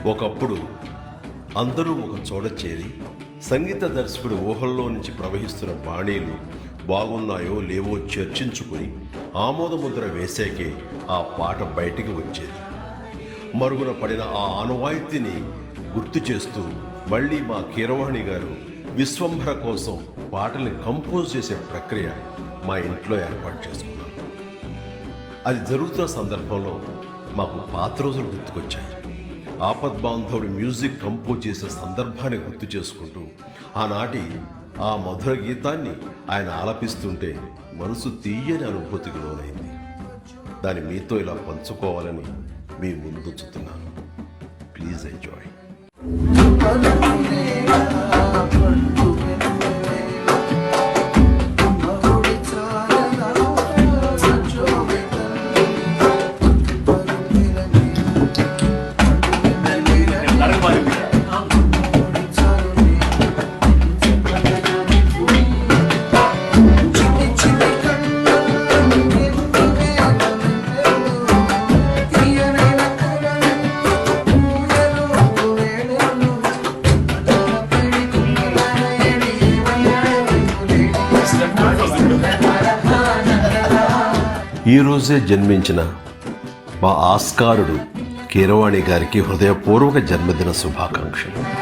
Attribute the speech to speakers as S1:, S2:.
S1: ఒకప్పుడు అందరూ ఒక చోట చేరి సంగీత దర్శకుడి ఊహల్లో నుంచి ప్రవహిస్తున్న బాణీలు బాగున్నాయో లేవో చర్చించుకుని ఆమోదముద్ర వేసాకే ఆ పాట బయటికి వచ్చేది. మరుగున పడిన ఆ ఆనవాయితీని గుర్తు చేస్తూ మళ్ళీ మా కీరవాణి గారు విశ్వంభర కోసం పాటల్ని కంపోజ్ చేసే ప్రక్రియ మా ఇంట్లో ఏర్పాటు చేసుకున్నాం. అది జరుగుతున్న సందర్భంలో మాకు పాత రోజులు గుర్తుకొచ్చాయి. ఆపద్బాంధవుడు మ్యూజిక్ కంపోజ్ చేసే సందర్భాన్ని గుర్తు చేసుకుంటూ ఆనాటి ఆ మధుర గీతాన్ని ఆయన ఆలపిస్తుంటే మనసు తీయని అనుభూతికి లోనైంది. దాన్ని మీతో ఇలా పంచుకోవాలని మీ ముందుంచుతున్నాను. Please enjoy. ఈరోజే జన్మించిన మా ఆస్కారుడు కీరవాణి గారికి హృదయపూర్వక జన్మదిన శుభాకాంక్షలు.